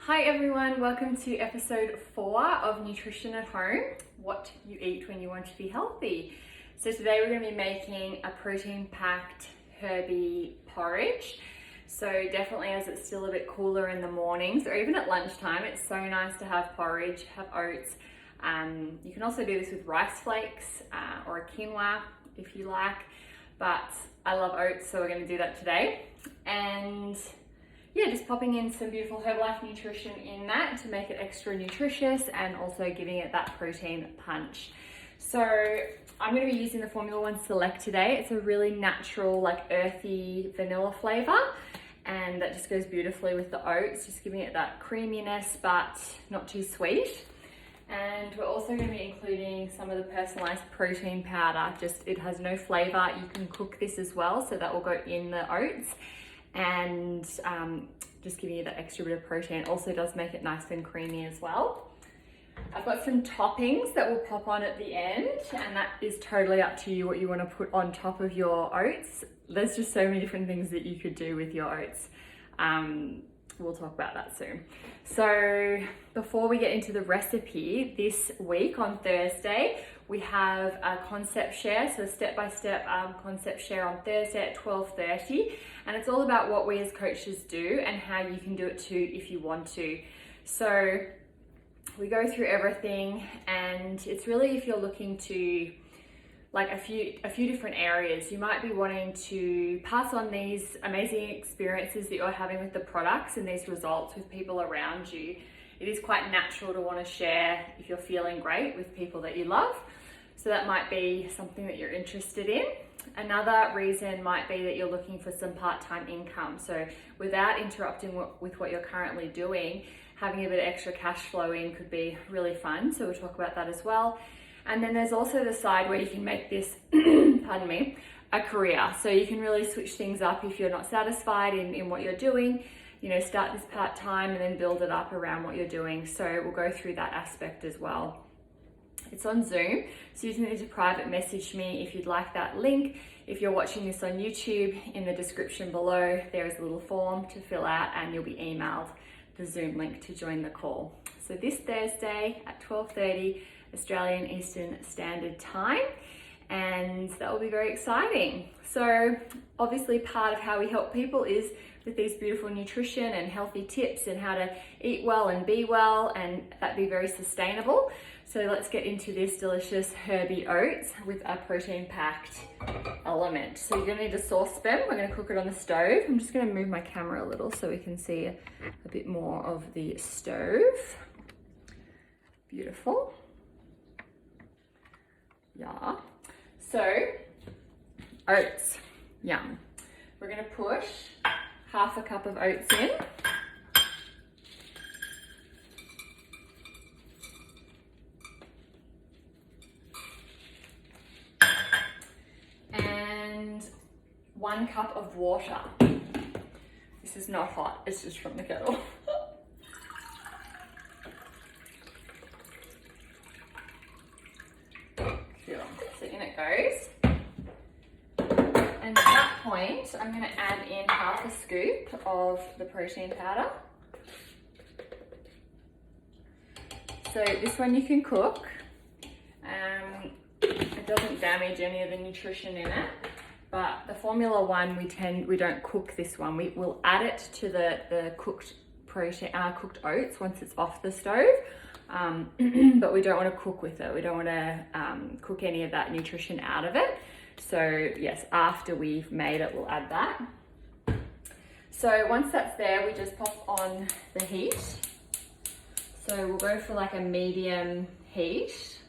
Hi everyone, welcome to episode 4 of Nutrition at Home, what you eat when you want to be healthy. So today we're going to be making a protein-packed Herbie porridge. So definitely as it's still a bit cooler in the mornings or even at lunchtime, it's so nice to have porridge, have oats. You can also do this with rice flakes or a quinoa if you like, but I love oats, so we're going to do that today. And yeah, just popping in some beautiful Herbalife nutrition in that to make it extra nutritious and also giving it that protein punch. So I'm going to be using the Formula 1 Select today. It's a really natural, like earthy vanilla flavor, and that just goes beautifully with the oats, just giving it that creaminess but not too sweet. And we're also going to be including some of the Personalised protein powder. It has no flavor. You can cook this as well, so that will go in the oats. And just giving you that extra bit of protein. Also does make it nice and creamy as well. I've got some toppings that will pop on at the end, and that is totally up to you what you want to put on top of your oats. There's just so many different things that you could do with your oats. We'll talk about that soon. So before we get into the recipe, this week on Thursday, we have a concept share, so a step-by-step concept share on Thursday at 12:30, and it's all about what we as coaches do and how you can do it too if you want to. So we go through everything, and it's really if you're looking to like a few different areas. You might be wanting to pass on these amazing experiences that you're having with the products and these results with people around you. It is quite natural to want to share if you're feeling great with people that you love. So that might be something that you're interested in. Another reason might be that you're looking for some part-time income. So without interrupting with what you're currently doing, having a bit of extra cash flow in could be really fun. So we'll talk about that as well. And then there's also the side where you can make this, pardon me, a career. So you can really switch things up if you're not satisfied in what you're doing. You know, start this part-time and then build it up around what you're doing. So we'll go through that aspect as well. It's on Zoom, so you need to private message me if you'd like that link. If you're watching this on YouTube, in the description below, there is a little form to fill out and you'll be emailed the Zoom link to join the call. So this Thursday at 12:30 Australian Eastern Standard Time, and that will be very exciting. So obviously part of how we help people is with these beautiful nutrition and healthy tips and how to eat well and be well, and that be very sustainable. So let's get into this delicious Herbie oats with a protein-packed element. So you're gonna need a saucepan. We're gonna cook it on the stove. I'm just gonna move my camera a little so we can see a bit more of the stove. Beautiful. Yeah. So, oats, yum. We're gonna push half a cup of oats in. And 1 cup of water. This is not hot, it's just from the kettle. So in it goes. And at that point, I'm going to add in half a scoop of the protein powder. So this one you can cook. It doesn't damage any of the nutrition in it. But the Formula 1, we don't cook this one. We will add it to the cooked oats once it's off the stove. But we don't want to cook with it. We don't want to cook any of that nutrition out of it. So yes, after we've made it, we'll add that. So once that's there, we just pop on the heat. So we'll go for like a medium heat.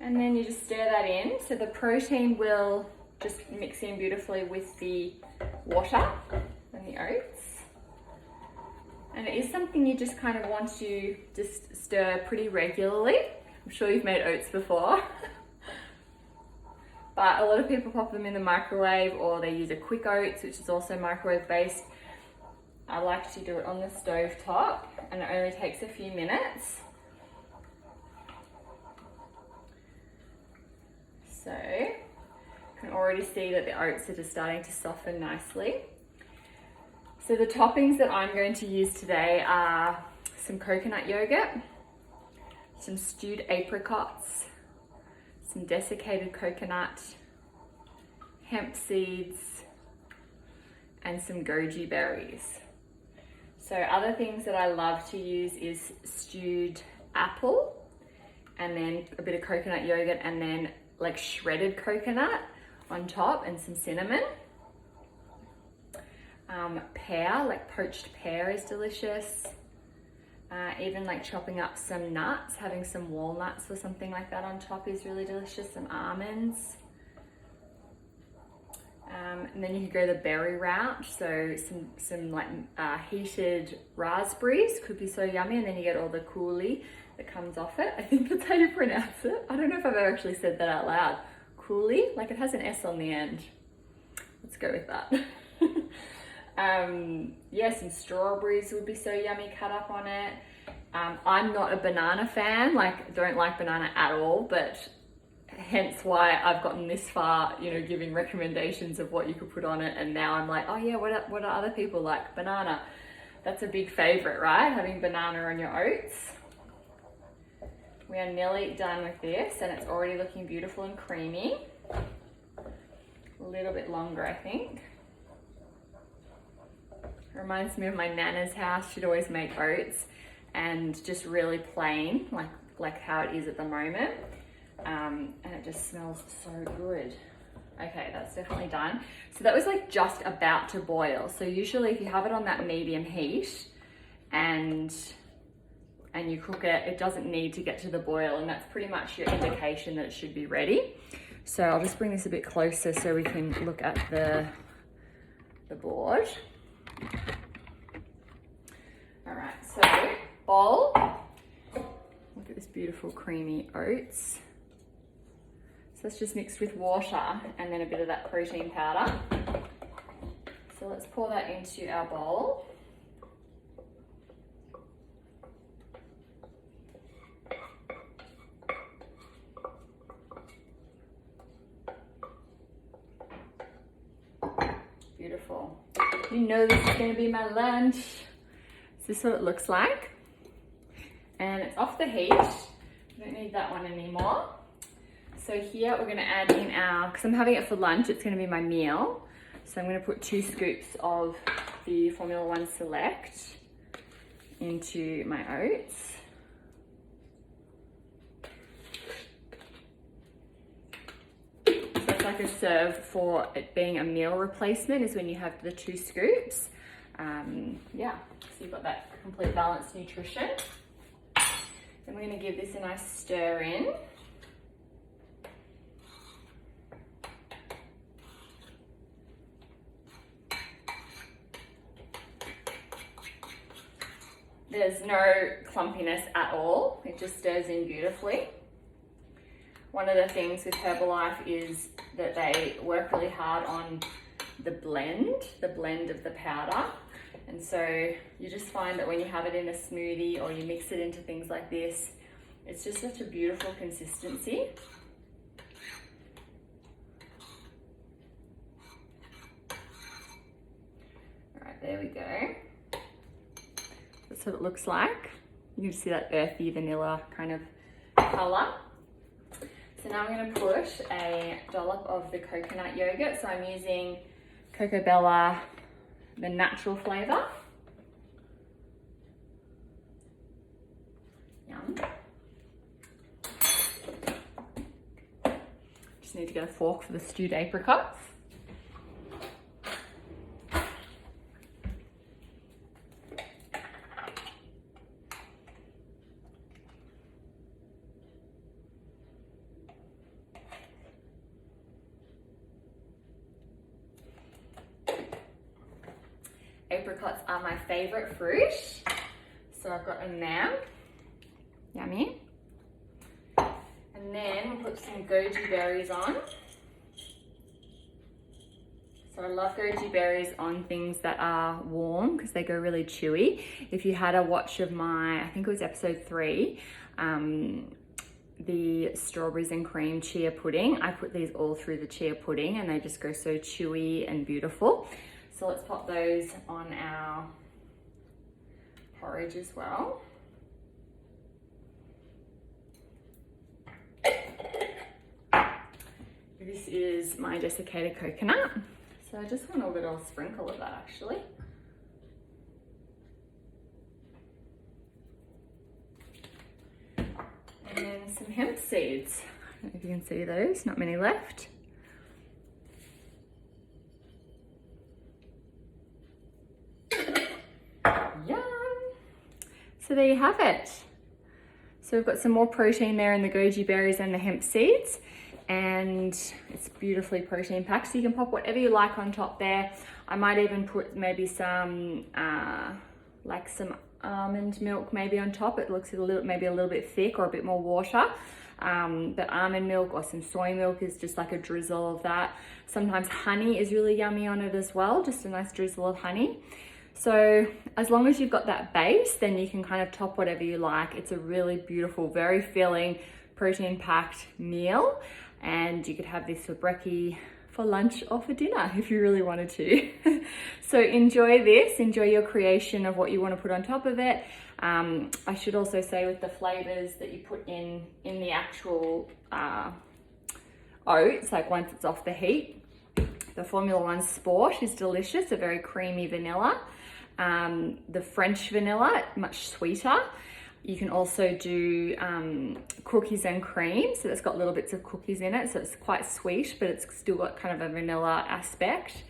And then you just stir that in. So the protein will just mix in beautifully with the water and the oats. And it is something you just kind of want to just stir pretty regularly. I'm sure you've made oats before. But a lot of people pop them in the microwave, or they use a quick oats, which is also microwave based. I like to do it on the stove top, and it only takes a few minutes. So you can already see that the oats are just starting to soften nicely. So the toppings that I'm going to use today are some coconut yogurt, some stewed apricots, some desiccated coconut, hemp seeds, and some goji berries. So other things that I love to use is stewed apple, and then a bit of coconut yogurt, and then like shredded coconut on top, and some cinnamon. Pear, like poached pear is delicious. Even like chopping up some nuts, having some walnuts or something like that on top is really delicious. Some almonds. And then you could go the berry route. So some like heated raspberries could be so yummy, and then you get all the coulis that comes off it. I think that's how you pronounce it. I don't know if I've ever actually said that out loud. Coulis, like it has an S on the end. Let's go with that. Yeah, some strawberries would be so yummy cut up on it. I'm not a banana fan, like don't like banana at all, but hence why I've gotten this far, you know, giving recommendations of what you could put on it, and now I'm like, oh yeah, what are other people like? Banana. That's a big favorite, right? Having banana on your oats. We are nearly done with this, and it's already looking beautiful and creamy. A little bit longer, I think. Reminds me of my nana's house. She'd always make oats, and just really plain, like how it is at the moment. And it just smells so good. Okay, that's definitely done. So that was like just about to boil. So usually if you have it on that medium heat and you cook it, it doesn't need to get to the boil, and that's pretty much your indication that it should be ready. So I'll just bring this a bit closer so we can look at the board. All right, so bowl. Look at this beautiful creamy oats. So that's just mixed with water and then a bit of that protein powder. So let's pour that into our bowl. Beautiful. You know this is going to be my lunch. This is what it looks like. And it's off the heat. I don't need that one anymore. So here we're going to add in our, because I'm having it for lunch, it's going to be my meal. So I'm going to put 2 scoops of the Formula 1 Select into my oats. So it's like a serve for it being a meal replacement is when you have the 2 scoops. Yeah, so you've got that complete balanced nutrition. Then we're going to give this a nice stir in. There's no clumpiness at all. It just stirs in beautifully. One of the things with Herbalife is that they work really hard on the blend of the powder. And so you just find that when you have it in a smoothie or you mix it into things like this, it's just such a beautiful consistency. All right, there we go. That's what it looks like. You can see that earthy vanilla kind of color. So now I'm going to put a dollop of the coconut yogurt. So I'm using Coco Bella, the natural flavor. Yum. Just need to get a fork for the stewed apricots. Apricots are my favorite fruit, so I've got them there. Yummy. And then we'll put some goji berries on. So I love goji berries on things that are warm because they go really chewy. If you had a watch of my, I think it was episode 3, the strawberries and cream chia pudding, I put these all through the chia pudding and they just go so chewy and beautiful. So let's pop those on our porridge as well. This is my desiccated coconut. So I just want a little sprinkle of that actually. And then some hemp seeds. I don't know if you can see those, not many left. Yum! So there you have it. So we've got some more protein there in the goji berries and the hemp seeds, and it's beautifully protein packed. So you can pop whatever you like on top there. I might even put maybe some like some almond milk maybe on top. It looks maybe a little bit thick or a bit more water. But almond milk or some soy milk is just like a drizzle of that. Sometimes honey is really yummy on it as well, just a nice drizzle of honey. So as long as you've got that base, then you can kind of top whatever you like. It's a really beautiful, very filling, protein-packed meal. And you could have this for brekkie, for lunch, or for dinner if you really wanted to. So enjoy this, enjoy your creation of what you want to put on top of it. I should also say with the flavors that you put in the actual oats, like once it's off the heat, the Formula One Sport is delicious, a very creamy vanilla. The French vanilla, much sweeter. You can also do cookies and cream, so it's got little bits of cookies in it, so it's quite sweet, but it's still got kind of a vanilla aspect.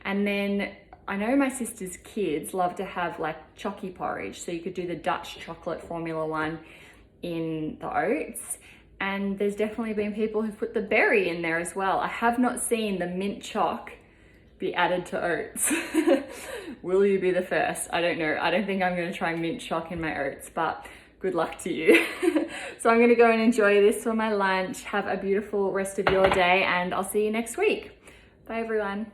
And then I know my sister's kids love to have like chocky porridge, so you could do the Dutch chocolate Formula One in the oats. And there's definitely been people who've put the berry in there as well. I have not seen the mint choc be added to oats. Will you be the first? I don't know. I don't think I'm going to try mint choc in my oats, but good luck to you. So I'm going to go and enjoy this for my lunch. Have a beautiful rest of your day, and I'll see you next week. Bye everyone.